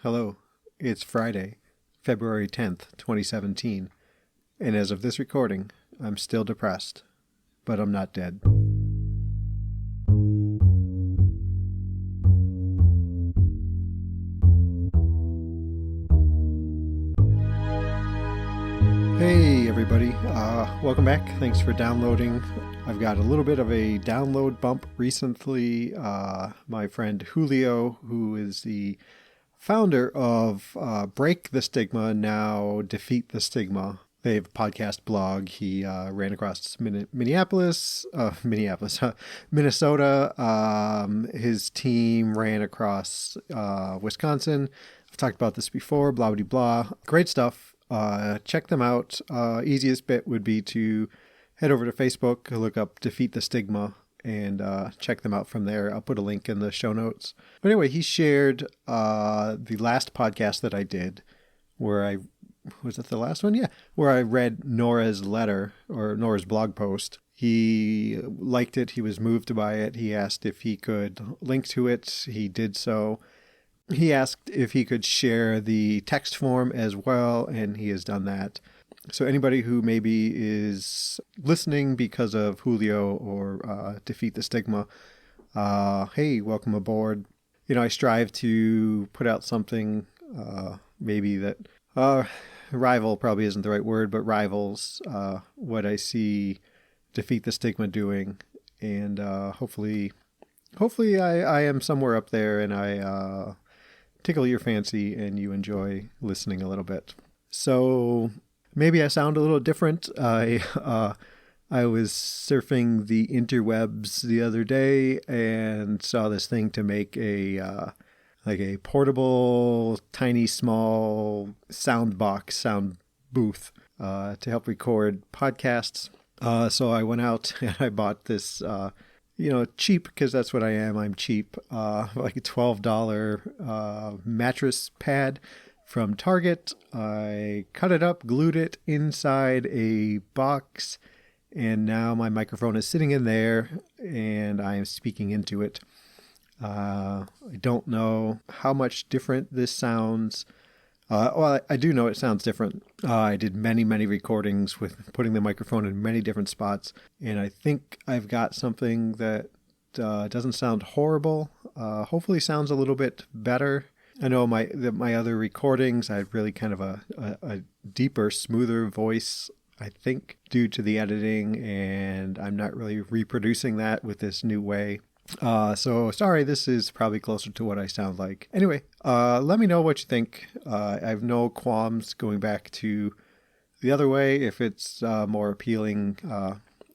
Hello, it's Friday, February 10th, 2017, and as of this recording, I'm still depressed, but I'm not dead. Hey everybody, welcome back. Thanks for downloading. I've got a little bit of a download bump recently. My friend Julio, who is the founder of Break the Stigma, now Defeat the Stigma. They have a podcast blog. He ran across Minnesota. His team ran across Wisconsin. I've talked about this before, blah, blah, blah. Great stuff. Check them out. Easiest bit would be to head over to Facebook, look up Defeat the Stigma, and check them out from there. I'll put a link in the show notes. But anyway, he shared the last podcast that I did where was it the last one? Yeah. Where I read Nora's letter or Nora's blog post. He liked it. He was moved by it. He asked if he could link to it. He did so. He asked if he could share the text form as well, and he has done that. So anybody who maybe is listening because of Julio or Defeat the Stigma, hey, welcome aboard. You know, I strive to put out something maybe that rival probably isn't the right word, but rivals what I see Defeat the Stigma doing. And hopefully I am somewhere up there and I tickle your fancy and you enjoy listening a little bit. So maybe I sound a little different. I was surfing the interwebs the other day and saw this thing to make a portable, tiny, small sound booth to help record podcasts. So I went out and I bought this cheap, because that's what I am. I'm cheap. Like a $12 mattress pad from Target. I cut it up, glued it inside a box, and now my microphone is sitting in there and I am speaking into it. I don't know how much different this sounds. Well, I do know it sounds different. I did many recordings with putting the microphone in many different spots, and I think I've got something that doesn't sound horrible. Hopefully sounds a little bit better. I know my other recordings, I had really kind of a deeper, smoother voice, I think, due to the editing, and I'm not really reproducing that with this new way. So sorry, this is probably closer to what I sound like. Anyway, let me know what you think. I have no qualms going back to the other way if it's more appealing,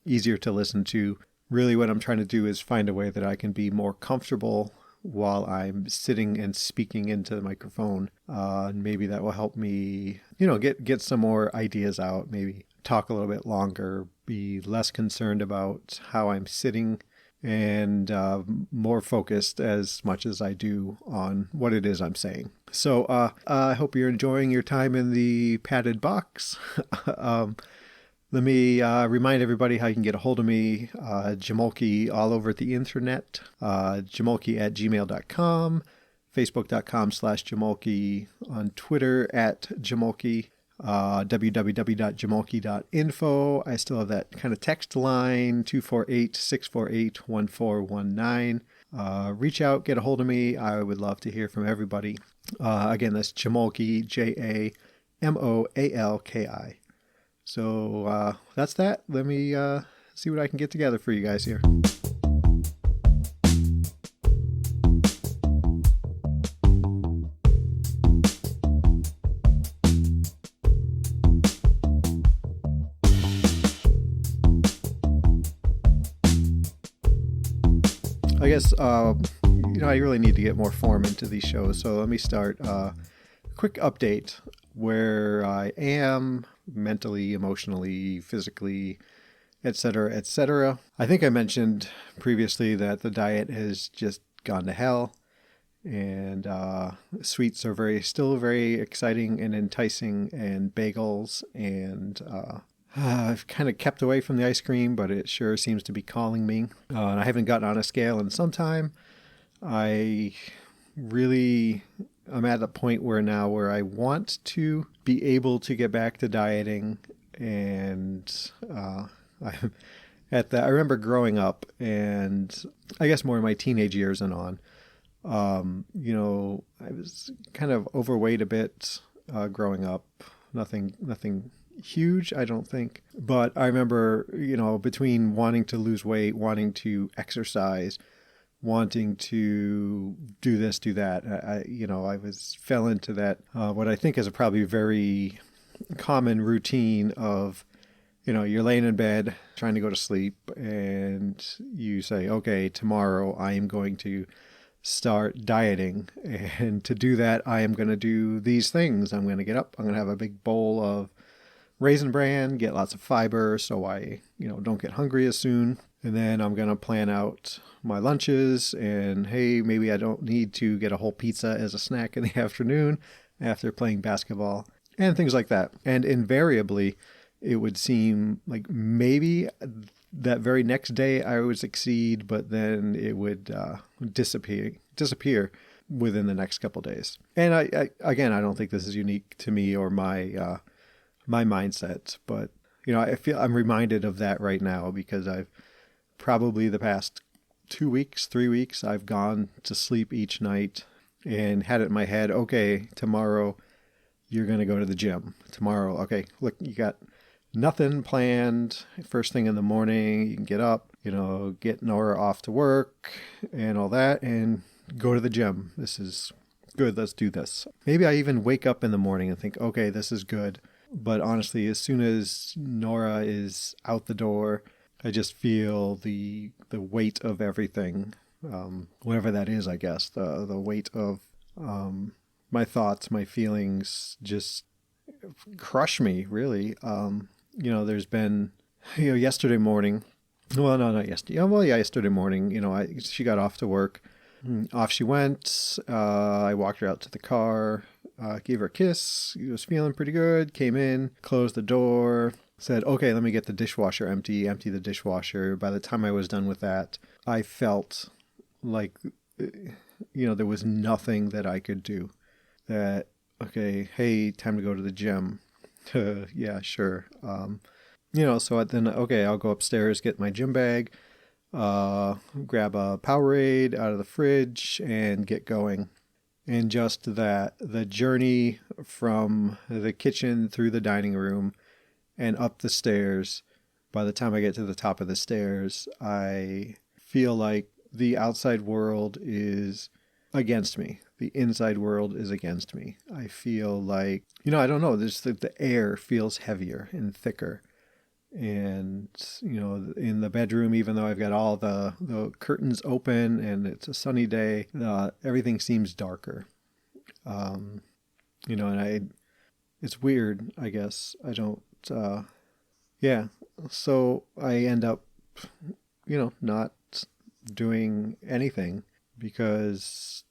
easier to listen to. Really what I'm trying to do is find a way that I can be more comfortable while I'm sitting and speaking into the microphone. And maybe that will help me, get some more ideas out, maybe talk a little bit longer, be less concerned about how I'm sitting, and more focused as much as I do on what it is I'm saying. So I hope you're enjoying your time in the padded box. Let me remind everybody how you can get a hold of me. Jamoalki all over the internet. Jamoalki@gmail.com. Facebook.com/Jamoalki. On Twitter @Jamoalki. www.jamoalki.info. I still have that kind of text line, 248-648-1419. Reach out, get a hold of me. I would love to hear from everybody. Again, that's Jamoalki, Jamoalki. So that's that. Let me see what I can get together for you guys here. I guess, I really need to get more form into these shows. So let me start. Quick update where I am mentally, emotionally, physically, etc., etc. I think I mentioned previously that the diet has just gone to hell, and sweets are still very exciting and enticing, and bagels, and I've kind of kept away from the ice cream, but it sure seems to be calling me. And I haven't gotten on a scale in some time. I really I'm at a point where I want to be able to get back to dieting. And I, I remember growing up, and I guess more in my teenage years and on, I was kind of overweight a bit growing up. Nothing huge, I don't think. But I remember, between wanting to lose weight, wanting to exercise, wanting to do this, do that, fell into that, what I think is a probably very common routine of, you're laying in bed trying to go to sleep, and you say, okay, tomorrow I am going to start dieting. And to do that, I am going to do these things. I'm going to get up. I'm going to have a big bowl of Raisin Bran, get lots of fiber so I, don't get hungry as soon. And then I'm going to plan out my lunches, and hey, maybe I don't need to get a whole pizza as a snack in the afternoon after playing basketball and things like that. And invariably, it would seem like maybe that very next day I would succeed, but then it would disappear within the next couple of days. And I don't think this is unique to me or my mindset, but I feel I'm reminded of that right now because I've probably the past 2 weeks, 3 weeks, I've gone to sleep each night and had it in my head, okay, tomorrow you're going to go to the gym. Tomorrow, okay, look, you got nothing planned first thing in the morning. You can get up, get Nora off to work and all that and go to the gym. This is good. Let's do this. Maybe I even wake up in the morning and think, okay, this is good. But honestly, as soon as Nora is out the door, I just feel the weight of everything, whatever that is, I guess, the weight of my thoughts, my feelings just crush me, really. There's been, yesterday morning, well, no, not yesterday. Well, yeah, yesterday morning, she got off to work. Off she went. I walked her out to the car, gave her a kiss. She was feeling pretty good. Came in, closed the door, said, okay, let me get the dishwasher empty the dishwasher. By the time I was done with that, I felt like, there was nothing that I could do. That, okay, hey, time to go to the gym. Yeah, sure. So then, okay, I'll go upstairs, get my gym bag, grab a Powerade out of the fridge and get going. And just that, the journey from the kitchen through the dining room and up the stairs, by the time I get to the top of the stairs, I feel like the outside world is against me. The inside world is against me. I feel like, I don't know, the air feels heavier and thicker. And, in the bedroom, even though I've got all the curtains open and it's a sunny day, everything seems darker. And it's weird, I guess. I don't, yeah. So I end up, not doing anything because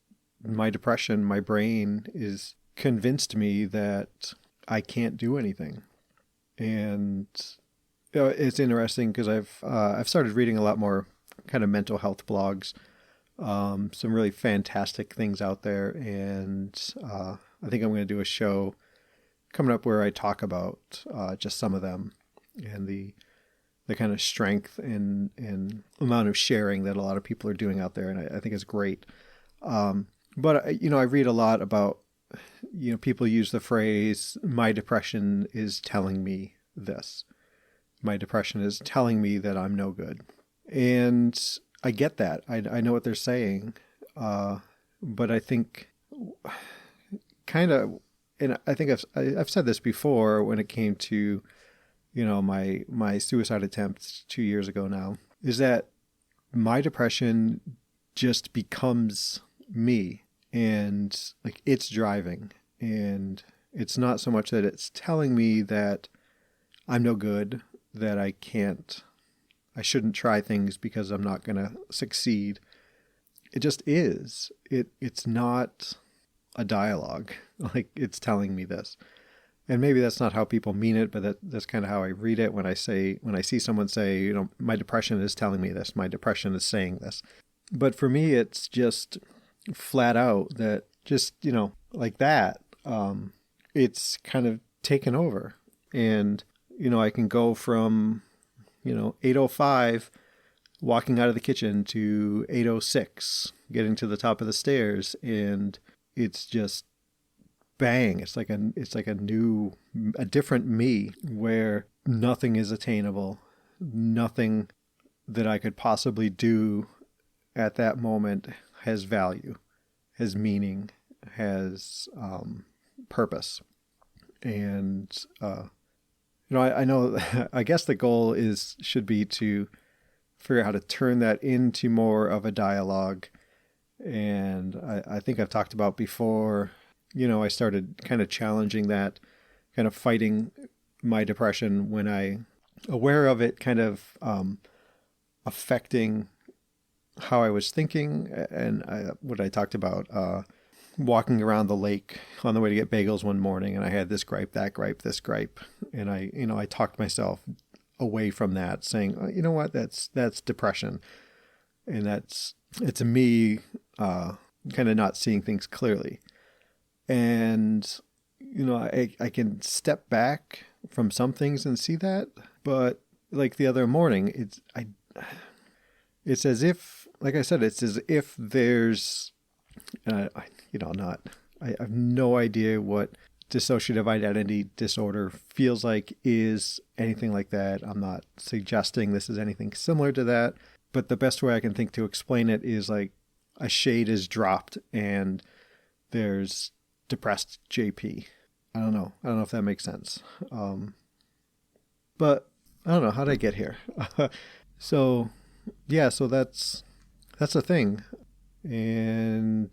my depression, my brain is convinced me that I can't do anything. And it's interesting because I've started reading a lot more kind of mental health blogs, some really fantastic things out there, and I think I'm going to do a show coming up where I talk about just some of them and the kind of strength and amount of sharing that a lot of people are doing out there, and I think it's great. But I read a lot about people use the phrase "my depression is telling me this." My depression is telling me that I'm no good. And I get that. I know what they're saying. But I think kind of, and I think I've said this before when it came to, my suicide attempt 2 years ago now, is that my depression just becomes me and like it's driving. And it's not so much that it's telling me that I'm no good, that I shouldn't try things because I'm not going to succeed. It just is. It's not a dialogue. Like it's telling me this. And maybe that's not how people mean it, but that's kind of how I read it when I see someone say, my depression is telling me this, my depression is saying this. But for me, it's just flat out that just, like that, it's kind of taken over. And, I can go from, 8:05 walking out of the kitchen to 8:06 getting to the top of the stairs, and it's just bang. It's like a different me where nothing is attainable, nothing that I could possibly do at that moment has value, has meaning, has purpose. And I know I guess the goal should be to figure out how to turn that into more of a dialogue. And I think I've talked about before, I started kind of challenging that, kind of fighting my depression when I aware of it kind of affecting how I was thinking. And what I talked about, walking around the lake on the way to get bagels one morning, and I had this gripe, that gripe, this gripe. And I talked myself away from that, saying, oh, you know what, that's depression. And it's me kind of not seeing things clearly. And, I can step back from some things and see that. But like the other morning, it's as if, like I said, it's as if there's, I have no idea what dissociative identity disorder feels like, is anything like that. I'm not suggesting this is anything similar to that, but the best way I can think to explain it is like a shade is dropped and there's depressed JP. I don't know if that makes sense. But I don't know, how did I get here? So that's a thing. And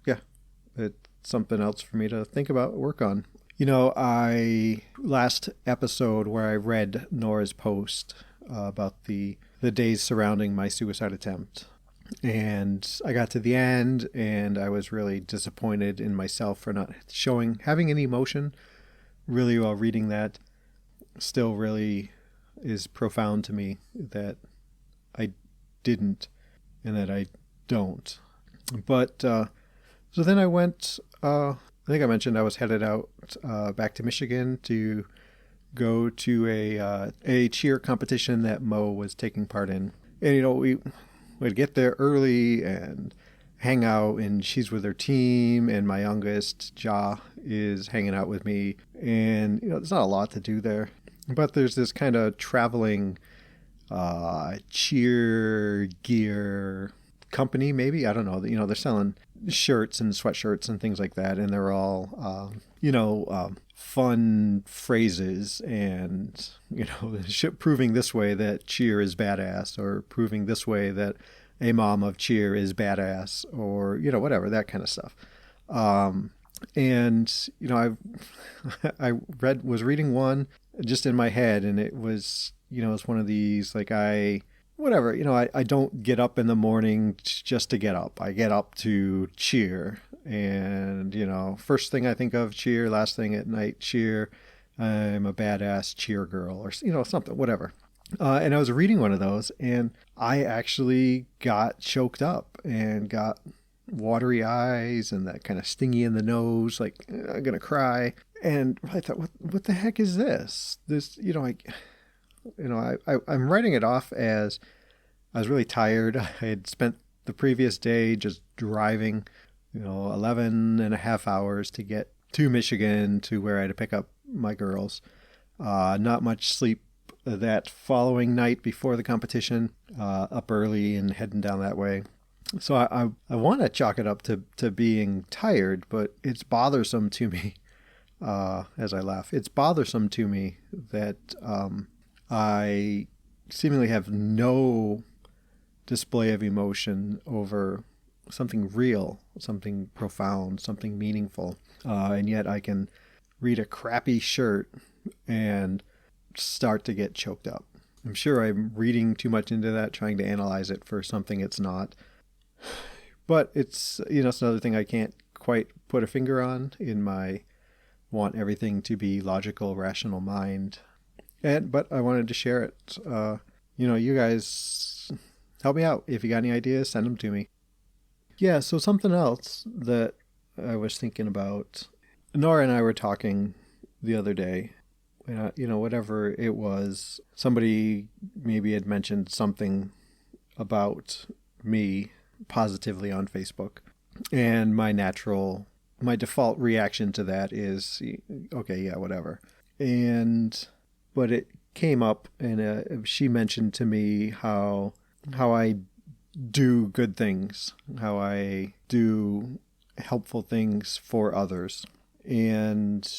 yeah, it's something else for me to think about, work on. Last episode where I read Nora's post about the days surrounding my suicide attempt, and I got to the end and I was really disappointed in myself for not having any emotion really while reading that. Still really is profound to me that I didn't and that I don't. But so then I went, I think I mentioned I was headed out back to Michigan to go to a cheer competition that Mo was taking part in. And, we'd get there early and hang out, and she's with her team, and my youngest, Ja, is hanging out with me. And, there's not a lot to do there. But there's this kind of traveling cheer gear company, maybe, I don't know. They're selling shirts and sweatshirts and things like that, and they're all fun phrases and proving this way that cheer is badass, or proving this way that a mom of cheer is badass, or whatever, that kind of stuff. And I was reading one just in my head, and it was it's one of these, like, I don't get up in the morning just to get up. I get up to cheer. And, first thing I think of, cheer. Last thing at night, cheer. I'm a badass cheer girl, or, something, whatever. And I was reading one of those, and I actually got choked up and got watery eyes and that kind of stingy in the nose, like, I'm going to cry. And I thought, what the heck is this? I'm writing it off as I was really tired. I had spent the previous day just driving, 11 and a half hours to get to Michigan, to where I had to pick up my girls. Not much sleep that following night before the competition, up early and heading down that way. So I want to chalk it up to being tired, but it's bothersome to me, as I laugh, it's bothersome to me that I seemingly have no display of emotion over something real, something profound, something meaningful. And yet I can read a crappy shirt and start to get choked up. I'm sure I'm reading too much into that, trying to analyze it for something it's not. But it's, it's another thing I can't quite put a finger on in my want everything to be logical, rational mind. But I wanted to share it. You guys help me out. If you got any ideas, send them to me. Yeah, so something else that I was thinking about, Nora and I were talking the other day. Whatever it was, somebody maybe had mentioned something about me positively on Facebook. And my default reaction to that is, okay, yeah, whatever. But it came up, and she mentioned to me how I do good things, how I do helpful things for others. And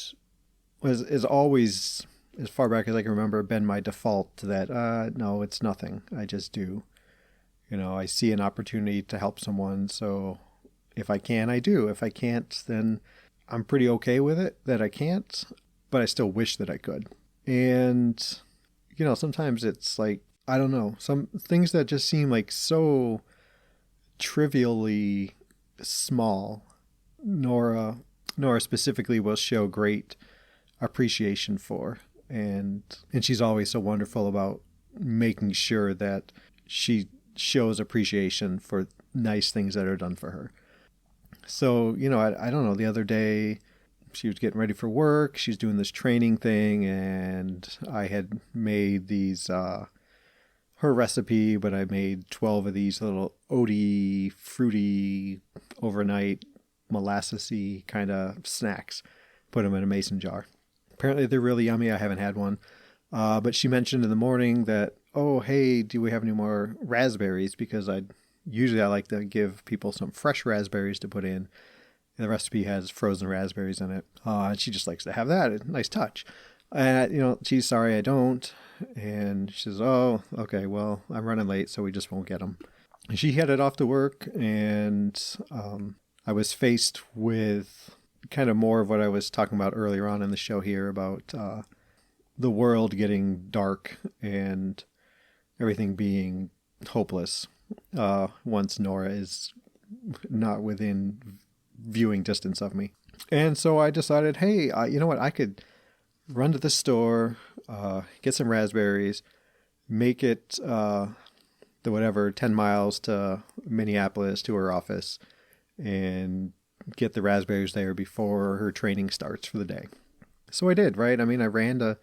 is always, as far back as I can remember, been my default to that. No, it's nothing. I just do. I see an opportunity to help someone, so if I can, I do. If I can't, then I'm pretty okay with it that I can't, but I still wish that I could. And, sometimes it's like, I don't know, some things that just seem like so trivially small. Nora specifically will show great appreciation for. And she's always so wonderful about making sure that she shows appreciation for nice things that are done for her. So, I don't know, the other day she was getting ready for work. She's doing this training thing, and I had made these, her recipe, but I made 12 of these little oaty, fruity, overnight, molassesy kind of snacks. Put them in a mason jar. Apparently they're really yummy. I haven't had one. But she mentioned in the morning that, oh, hey, do we have any more raspberries? Because I like to give people some fresh raspberries to put in. The recipe has frozen raspberries in it. And she just likes to have that. A nice touch. And, she's sorry I don't. And she says, oh, okay, well, I'm running late, so we just won't get them. And she headed off to work, and I was faced with kind of more of what I was talking about earlier on in the show here about the world getting dark and everything being hopeless once Nora is not within viewing distance of me. And so I decided, hey, you know what? I could run to the store, get some raspberries, make it the 10 miles to Minneapolis to her office, and get the raspberries there before her training starts for the day. So I did, right? I mean, I ran to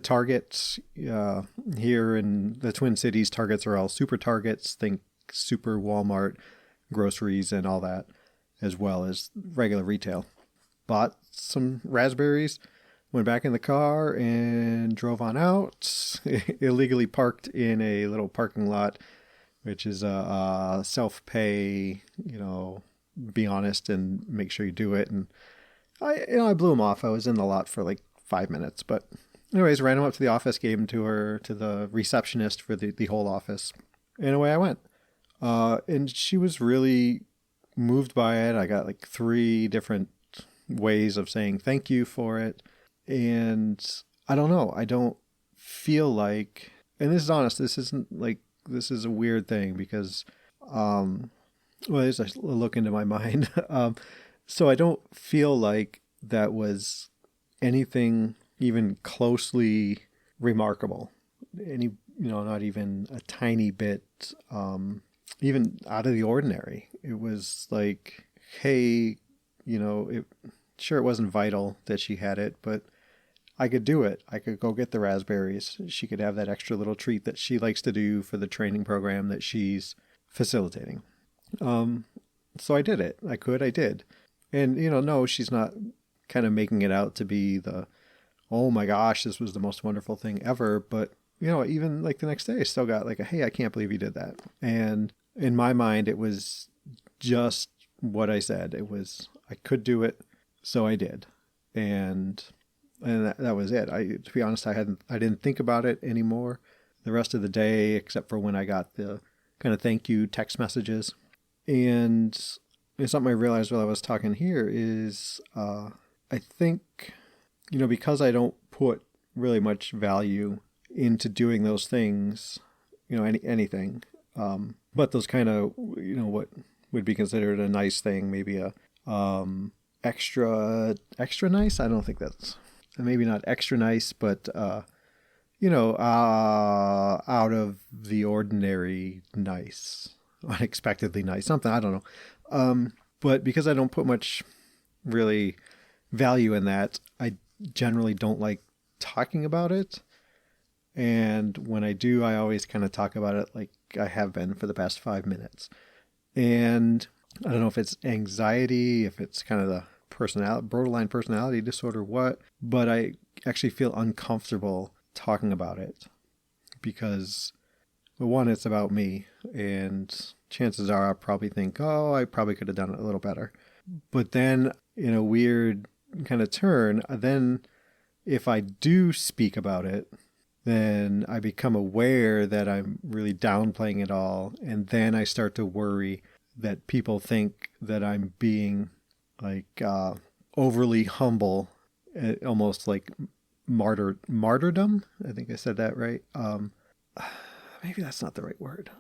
Targets here in the Twin Cities. Targets are all super Targets, think super Walmart, groceries and all that, as well as regular retail. Bought some raspberries, went back in the car and drove on out. Illegally parked in a little parking lot, which is a self-pay, be honest and make sure you do it. And I blew them off. I was in the lot for like 5 minutes, but anyways, ran them up to the office, gave them to the receptionist for the whole office, and away I went. And she was really moved by it. I got like 3 different ways of saying thank you for it. And I don't know. I don't feel like, and this is honest, this is a weird thing because, there's a look into my mind. So I don't feel like that was anything even closely remarkable. Not even a tiny bit, even out of the ordinary. It was like, hey, sure, it wasn't vital that she had it, but I could do it. I could go get the raspberries. She could have that extra little treat that she likes to do for the training program that she's facilitating. So I did it. I did. And, no, she's not kind of making it out to be oh my gosh, this was the most wonderful thing ever. But, even like the next day, I still got like hey, I can't believe you did that. And in my mind, it was just what I said. It was, I could do it. So I did. And that was it. To be honest, I didn't think about it anymore the rest of the day, except for when I got the kind of thank you text messages. And something I realized while I was talking here is, I think, because I don't put really much value into doing those things, anything, but those kind of, what would be considered a nice thing, maybe a extra nice. I don't think that's, maybe not extra nice, but out of the ordinary nice, unexpectedly nice, something, I don't know. But because I don't put much really value in that, I generally don't like talking about it. And when I do, I always kind of talk about it like I have been for the past 5 minutes. And I don't know if it's anxiety, if it's kind of the borderline personality disorder, what, but I actually feel uncomfortable talking about it because, well, one, it's about me, and chances are I'll probably think, oh, I probably could have done it a little better. But then in a weird kind of turn, then if I do speak about it, then I become aware that I'm really downplaying it all. And then I start to worry that people think that I'm being like overly humble, almost like martyrdom. I think I said that right. Maybe that's not the right word.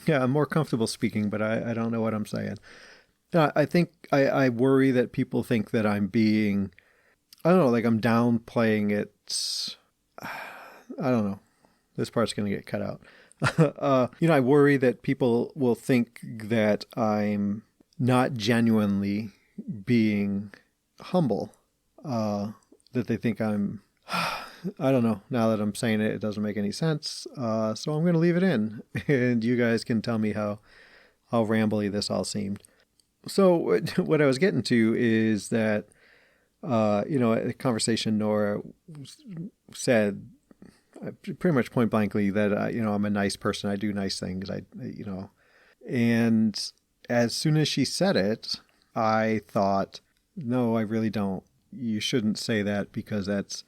Yeah, I'm more comfortable speaking, but I don't know what I'm saying. I think I worry that people think that I'm being, I don't know, like I'm downplaying it. I don't know. This part's going to get cut out. I worry that people will think that I'm not genuinely being humble. That they think I'm, I don't know. Now that I'm saying it, it doesn't make any sense. So I'm going to leave it in. And you guys can tell me how rambly this all seemed. So what I was getting to is that, a conversation Nora said, pretty much point blankly that, I'm a nice person. I do nice things. And as soon as she said it, I thought, no, I really don't. You shouldn't say that because that's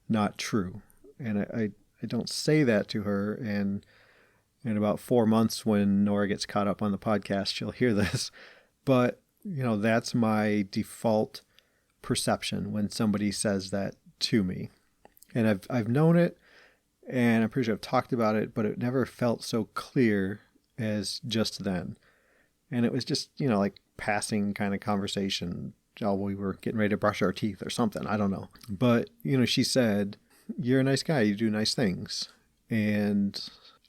not true. And I don't say that to her. And in about 4 months, when Nora gets caught up on the podcast, she'll hear this. But, that's my default perception when somebody says that to me. And I've known it. And I'm pretty sure I've talked about it, but it never felt so clear as just then. And it was just, like passing kind of conversation. Oh, we were getting ready to brush our teeth or something. I don't know. But, she said, you're a nice guy. You do nice things. And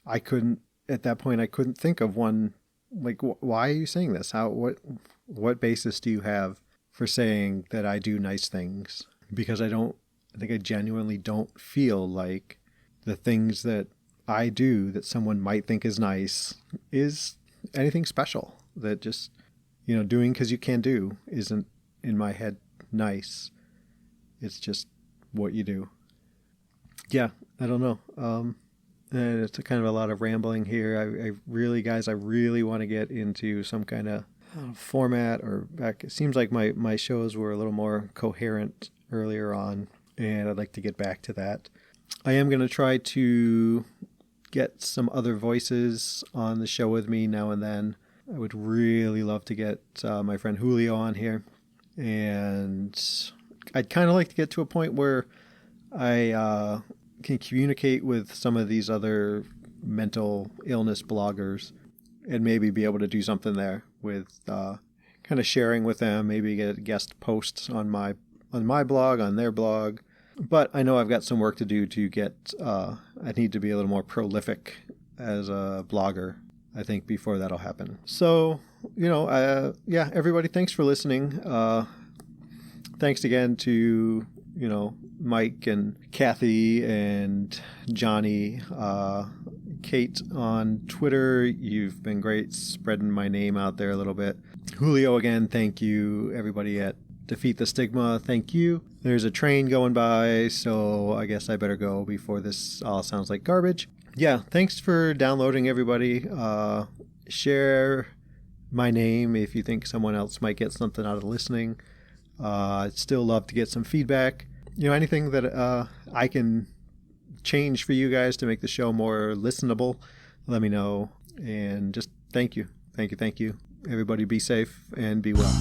at that point, I couldn't think of one, like, why are you saying this? What basis do you have for saying that I do nice things? Because I think I genuinely don't feel like the things that I do that someone might think is nice is anything special. That just, doing because you can do isn't, in my head, nice. It's just what you do. Yeah, I don't know. And it's kind of a lot of rambling here. I really want to get into some kind of format or back. It seems like my shows were a little more coherent earlier on, and I'd like to get back to that. I am going to try to get some other voices on the show with me now and then. I would really love to get my friend Julio on here. And I'd kind of like to get to a point where I can communicate with some of these other mental illness bloggers and maybe be able to do something there with kind of sharing with them, maybe get guest posts on my blog, on their blog. But I know I've got some work to do to get, I need to be a little more prolific as a blogger, I think, before that'll happen. So, everybody, thanks for listening. Thanks again to, Mike and Kathy and Johnny, Kate on Twitter. You've been great spreading my name out there a little bit. Julio, again, thank you. Everybody at Defeat the Stigma, thank you. There's a train going by, so I guess I better go before this all sounds like garbage. Yeah, thanks for downloading, everybody. Share my name if you think someone else might get something out of listening. I'd still love to get some feedback. Anything that I can change for you guys to make the show more listenable, let me know. And just thank you. Thank you. Everybody be safe and be well.